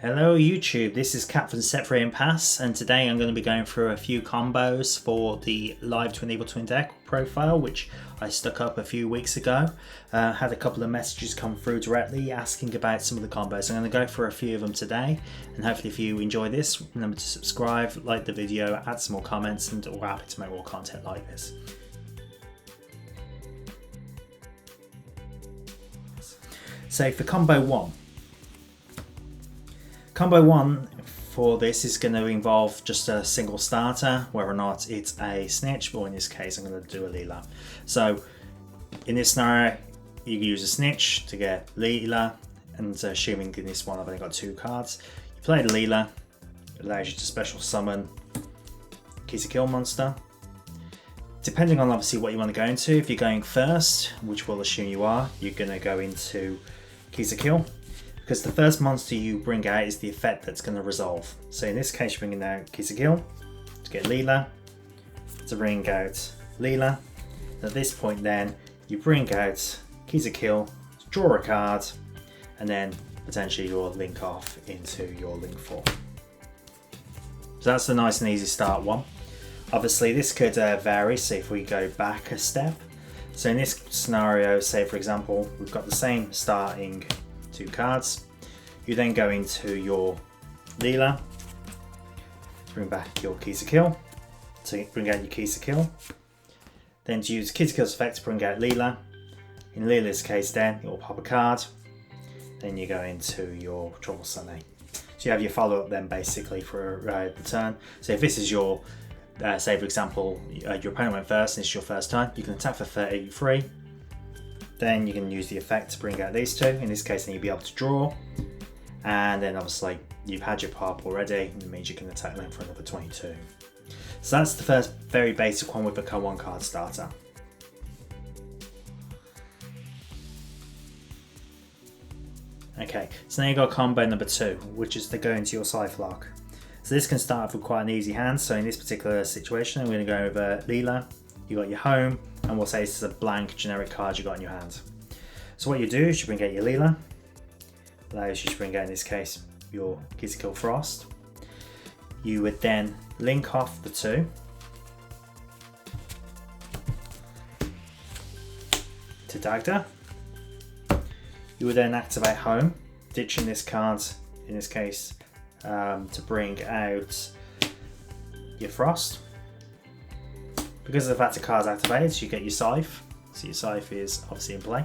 Hello YouTube, this is Cat from Set Free and Pass, and today I'm going to be going through a few combos for the live Twin Evil Twin deck profile, which I stuck up a few weeks ago. Had a couple of messages come through directly asking about some of the combos. I'm going to go for a few of them today, and hopefully if you enjoy this, remember to subscribe, like the video, add some more comments, and we're happy to make more content like this. So for combo one for this is going to involve just a single starter, whether or not it's a snitch, or in this case I'm going to do a Leela. So in this scenario you can use a snitch to get Leela, and assuming in this one I've only got 2 cards, you play the Leela, it allows you to special summon Keys to Kill monster. Depending on obviously what you want to go into, if you're going first, which we'll assume you are, you're going to go into Keys to Kill, because the first monster you bring out is the effect that's going to resolve. So in this case you're bringing out Keys to Kill to get Leela, to bring out Leela. At this point then you bring out Keys to Kill, draw a card, and then potentially you'll link off into your link 4. So that's the nice and easy start one. Obviously this could vary, so if we go back a step. So in this scenario, say for example, we've got the same starting 2 cards. You then go into your Leela, bring back your Keys to Kill, to bring out your Keys to Kill. Then to use Keys to Kill's effect to bring out Leela. In Leela's case then, you'll pop a card. Then you go into your Trouble Sunny. So you have your follow-up then basically for the turn. So if this is your say for example, your opponent went first and it's your first turn, you can attack for 33. Then you can use the effect to bring out these 2. In this case then you'll be able to draw. And then obviously you've had your pop already, and it means you can attack them for another 22. So that's the first very basic one with a 1 card starter. Okay, so now you've got combo number 2, which is to go into your Scythe Lock. So this can start off with quite an easy hand. So in this particular situation, I'm going to go over Leela. You got your home, and we'll say this is a blank generic card you got in your hand. So what you do is you bring out your Leela. Allows you to bring out, in this case, your Keys to Kill Frost. You would then link off the 2. To Dagda. You would then activate home, ditching this card, in this case, to bring out your Frost. Because of the fact the card's activated, you get your Scythe. So your Scythe is obviously in play.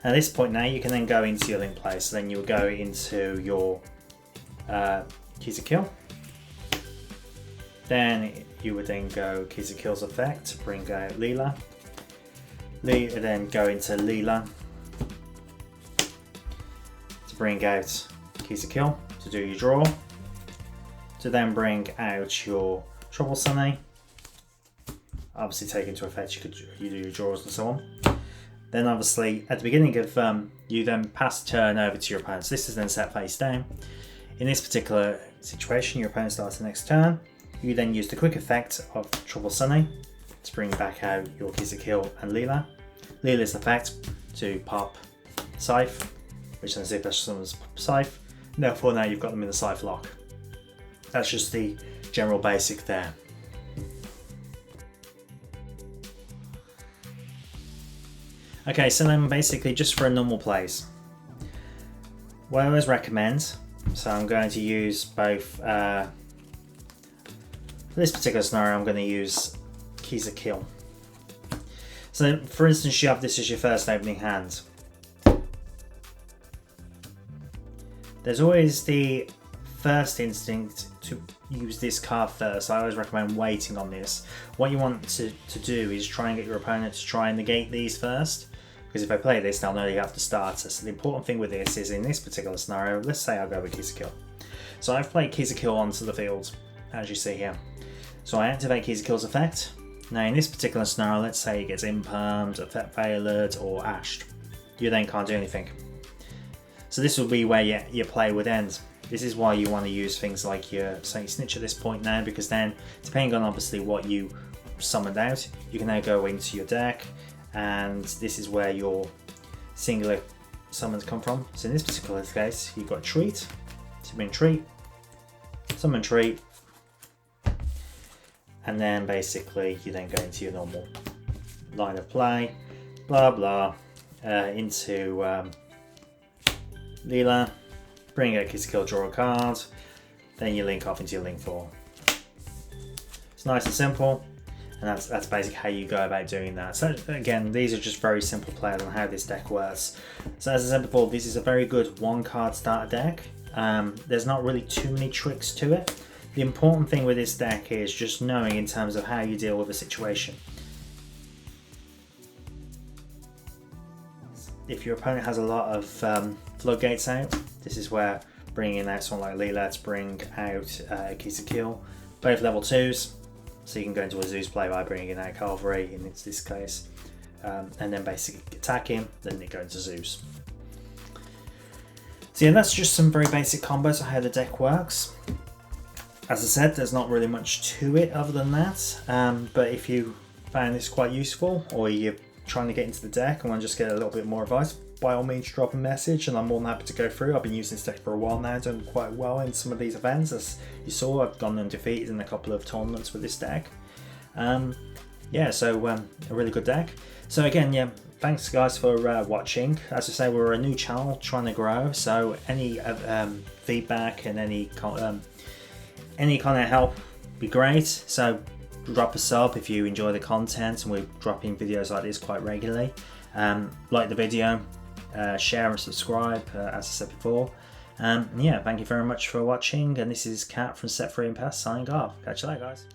And at this point now, you can then go into your link play. So then you will go into your Keys to Kill. Then you would then go Keys to Kill's effect to bring out Leela. Then go into Leela to bring out Keys to Kill to do your draw. To then bring out your Trouble Sunny. Obviously take into effect you do your draws and so on. Then obviously at the beginning of you then pass the turn over to your opponent. So this is then set face down. In this particular situation, your opponent starts the next turn. You then use the quick effect of Trouble Sunny to bring back out your Keys to Kill and Leela. Leela's effect to pop Scythe, which then special summons Scythe. Therefore now you've got them in the Scythe Lock. That's just the general basic there. Okay, so then basically just for a normal plays, what I always recommend, so I'm going to use both, for this particular scenario I'm going to use Keys to Kill. So for instance you have this as your first opening hand. There's always the first instinct to use this card first. I always recommend waiting on this. What you want to do is try and get your opponent to try and negate these first, because if I play this they'll know you have to start. So the important thing with this is in this particular scenario, let's say I'll go with Keys to Kill. So I've played Keys to Kill onto the field, as you see here. So I activate Keys to Kill's effect. Now in this particular scenario, let's say it gets impermed, effect failed, or ashed. You then can't do anything. So this will be where your play would end. This is why you want to use things like your snitch at this point now, because then depending on obviously what you summoned out, you can now go into your deck, and this is where your singular summons come from. So in this particular case, you've got Treat, summon treat, summon treat, and then basically you then go into your normal line of play, blah blah, into Leela, bring out Kiss Kill, draw a card, then you link off into your link 4. It's nice and simple, and that's basically how you go about doing that. So again, these are just very simple plays on how this deck works. So as I said before, this is a very good 1-card starter deck. There's not really too many tricks to it. The important thing with this deck is just knowing in terms of how you deal with a situation. If your opponent has a lot of floodgates out, this is where bringing out someone like Leela to bring out Kiss Kill, both level 2s, so you can go into a Zeus play by bringing out Cavalry in this case, and then basically attack him, then you go into Zeus. So yeah, that's just some very basic combos of how the deck works. As I said, there's not really much to it other than that, but if you found this quite useful, or you're trying to get into the deck and want to just get a little bit more advice, by all means drop a message and I'm more than happy to go through. I've been using this deck for a while now, done quite well in some of these events. As you saw, I've gone undefeated in a couple of tournaments with this deck. Yeah, so a really good deck. So again, yeah, thanks guys for watching. As I say, we're a new channel trying to grow, so any feedback and any kind of help would be great. So drop a sub if you enjoy the content, and we're dropping videos like this quite regularly. Like the video, share and subscribe, as I said before. Yeah, thank you very much for watching, and this is Kat from Set Free and Pass signing off. Catch you later, guys.